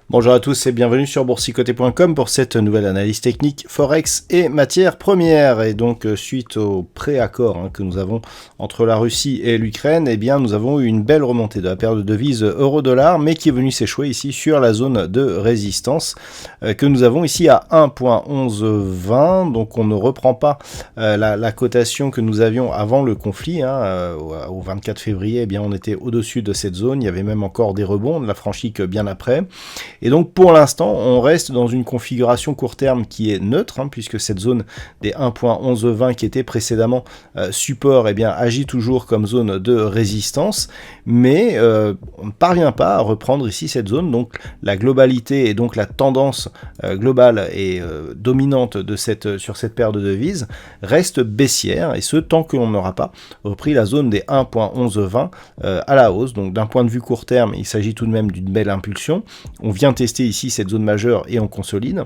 Bonjour à tous et bienvenue sur boursicoté.com pour cette nouvelle analyse technique Forex et matières premières. Et donc suite au pré-accord que nous avons entre la Russie et l'Ukraine, eh bien nous avons eu une belle remontée de la paire de devises euro-dollar, mais qui est venue s'échouer ici sur la zone de résistance que nous avons ici à 1.1120. Donc on ne reprend pas la cotation que nous avions avant le conflit. Au 24 février, eh bien on était au-dessus de cette zone. Il y avait même encore des rebonds, on ne l'a franchi que bien après. Et donc pour l'instant, on reste dans une configuration court terme qui est neutre, puisque cette zone des 1.1120 qui était précédemment support, eh bien, agit toujours comme zone de résistance, mais on ne parvient pas à reprendre ici cette zone. Donc la globalité et donc la tendance globale et dominante de sur cette paire de devises reste baissière, et ce tant que l'on n'aura pas repris la zone des 1.1120 à la hausse. Donc d'un point de vue court terme, il s'agit tout de même d'une belle impulsion. On vient tester ici cette zone majeure et on consolide.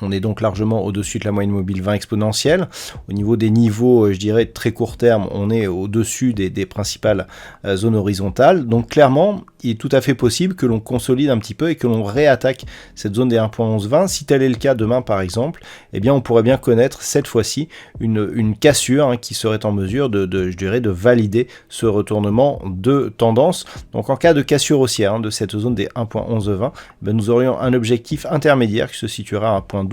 On est donc largement au-dessus de la moyenne mobile 20 exponentielle. Au niveau des niveaux, je dirais, très court terme, on est au-dessus des principales zones horizontales. Donc clairement, il est tout à fait possible que l'on consolide un petit peu et que l'on réattaque cette zone des 1.1120. Si tel est le cas demain, par exemple, eh bien, on pourrait bien connaître cette fois-ci une cassure qui serait en mesure de valider ce retournement de tendance. Donc en cas de cassure haussière de cette zone des 1.1120, nous aurions un objectif intermédiaire qui se situera à 1.1235.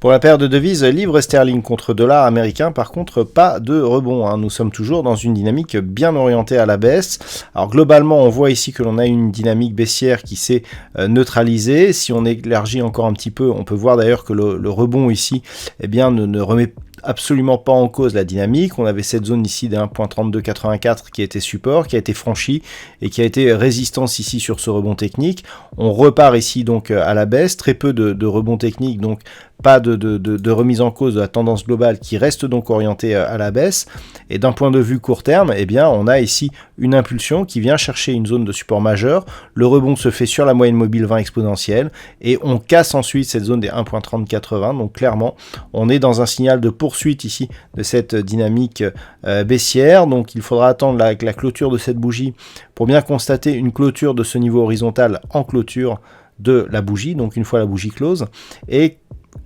Pour la paire de devises livre sterling contre dollar américain, par contre, pas de rebond. Nous sommes toujours dans une dynamique bien orientée à la baisse. Alors globalement, on voit ici que l'on a une dynamique baissière qui s'est neutralisée. Si on élargit encore un petit peu, on peut voir d'ailleurs que le rebond ici, eh bien, ne remet absolument pas en cause la dynamique. On avait cette zone ici des 1.3284 qui était support, qui a été franchie et qui a été résistance ici sur ce rebond technique. On repart ici donc à la baisse, très peu de rebond technique, donc pas de remise en cause de la tendance globale qui reste donc orientée à la baisse. Et d'un point de vue court terme, eh bien, on a ici une impulsion qui vient chercher une zone de support majeur. Le rebond se fait sur la moyenne mobile 20 exponentielle et on casse ensuite cette zone des 1.3080. Donc clairement, on est dans un signal de poursuite ici de cette dynamique baissière. Donc il faudra attendre la clôture de cette bougie pour bien constater une clôture de ce niveau horizontal en clôture de la bougie, donc une fois la bougie close. Et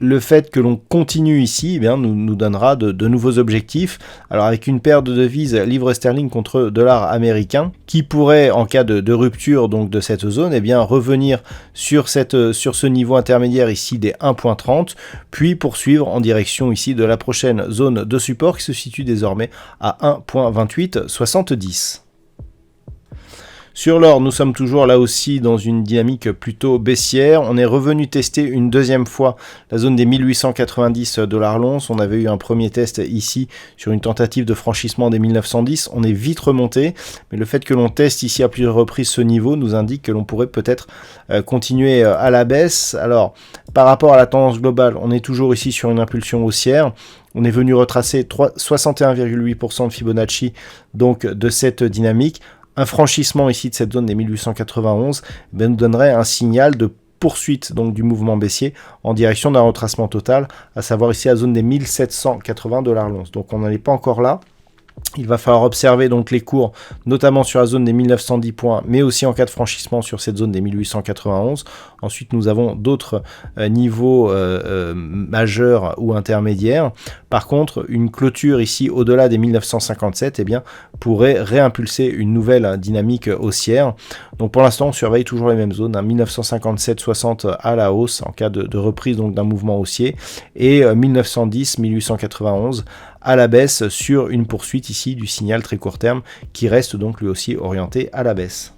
le fait que l'on continue ici, eh bien, nous donnera de nouveaux objectifs. Alors avec une paire de devises livre sterling contre dollar américain, qui pourrait, en cas de rupture donc de cette zone, eh bien, revenir sur ce niveau intermédiaire ici des 1.30, puis poursuivre en direction ici de la prochaine zone de support qui se situe désormais à 1.2870. Sur l'or, nous sommes toujours là aussi dans une dynamique plutôt baissière. On est revenu tester une deuxième fois la zone des 1890 $ l'once. On avait eu un premier test ici sur une tentative de franchissement des 1910. On est vite remonté, mais le fait que l'on teste ici à plusieurs reprises ce niveau nous indique que l'on pourrait peut-être continuer à la baisse. Alors, par rapport à la tendance globale, on est toujours ici sur une impulsion haussière. On est venu retracer 61,8% de Fibonacci donc de cette dynamique. Un franchissement ici de cette zone des 1891 nous donnerait un signal de poursuite donc du mouvement baissier en direction d'un retracement total, à savoir ici la zone des 1780 $ l'once. Donc on n'en est pas encore là. Il va falloir observer donc les cours, notamment sur la zone des 1910 points, mais aussi en cas de franchissement sur cette zone des 1891. Ensuite, nous avons d'autres niveaux majeurs ou intermédiaires. Par contre, une clôture ici au-delà des 1957 eh bien, pourrait réimpulser une nouvelle dynamique haussière. Donc pour l'instant, on surveille toujours les mêmes zones, 1957-60 à la hausse en cas de reprise donc d'un mouvement haussier, et 1910-1891 à la baisse sur une poursuite ici du signal très court terme qui reste donc lui aussi orienté à la baisse.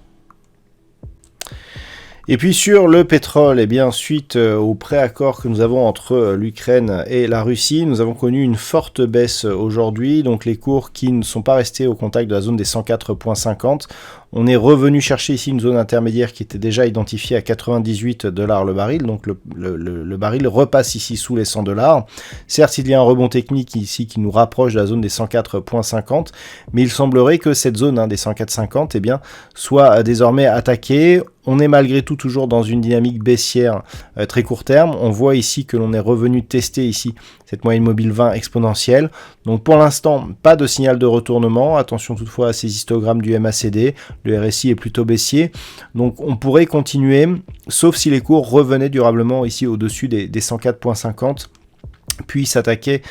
Et puis sur le pétrole, eh bien, suite au préaccord que nous avons entre l'Ukraine et la Russie, nous avons connu une forte baisse aujourd'hui. Donc les cours qui ne sont pas restés au contact de la zone des 104,50 On est revenu chercher ici une zone intermédiaire qui était déjà identifiée à 98 $ le baril, donc le baril repasse ici sous les 100 $. Certes, il y a un rebond technique ici qui nous rapproche de la zone des 104,50, mais il semblerait que cette zone des 104,50 eh bien, soit désormais attaquée. On est malgré tout toujours dans une dynamique baissière très court terme. On voit ici que l'on est revenu tester ici cette moyenne mobile 20 exponentielle. Donc pour l'instant, pas de signal de retournement. Attention toutefois à ces histogrammes du MACD. Le RSI est plutôt baissier. Donc on pourrait continuer, sauf si les cours revenaient durablement ici au-dessus des 104,50. Puis s'attaquer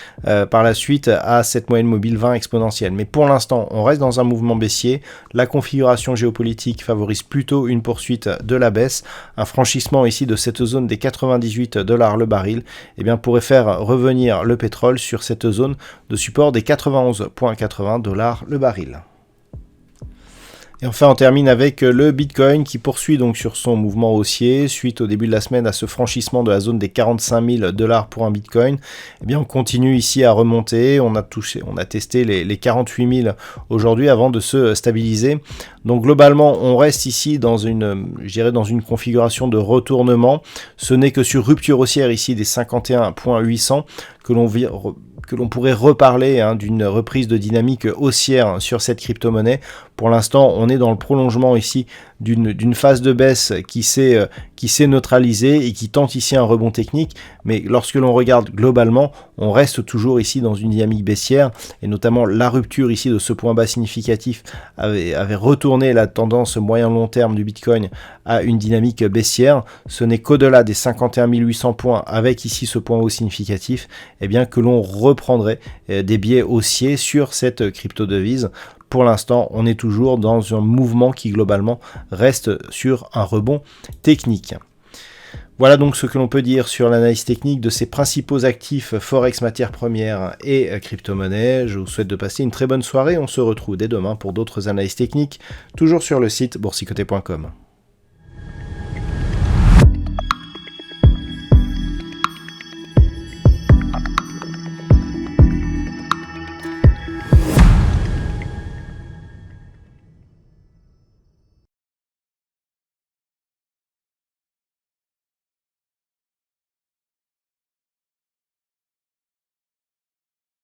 par la suite à cette moyenne mobile 20 exponentielle. Mais pour l'instant, on reste dans un mouvement baissier. La configuration géopolitique favorise plutôt une poursuite de la baisse. Un franchissement ici de cette zone des 98 $ le baril eh bien, pourrait faire revenir le pétrole sur cette zone de support des 91,80 $ le baril. Et enfin, on termine avec le Bitcoin qui poursuit donc sur son mouvement haussier suite au début de la semaine à ce franchissement de la zone des 45 000 $ pour un Bitcoin. Eh bien, on continue ici à remonter. On a testé les 48 000 aujourd'hui avant de se stabiliser. Donc globalement, on reste ici dans une configuration de retournement. Ce n'est que sur rupture haussière ici des 51,800 que l'on pourrait reparler d'une reprise de dynamique haussière sur cette crypto-monnaie. Pour l'instant, on est dans le prolongement ici d'une phase de baisse qui s'est neutralisée et qui tente ici un rebond technique. Mais lorsque l'on regarde globalement, on reste toujours ici dans une dynamique baissière et notamment la rupture ici de ce point bas significatif avait retourné la tendance moyen-long terme du Bitcoin à une dynamique baissière. Ce n'est qu'au-delà des 51 800 points avec ici ce point haut significatif eh bien, que l'on reprendrait des biais haussiers sur cette crypto-devise. Pour l'instant, on est toujours dans un mouvement qui globalement reste sur un rebond technique. Voilà donc ce que l'on peut dire sur l'analyse technique de ces principaux actifs Forex, matières premières et crypto-monnaies. Je vous souhaite de passer une très bonne soirée. On se retrouve dès demain pour d'autres analyses techniques, toujours sur le site boursicoté.com.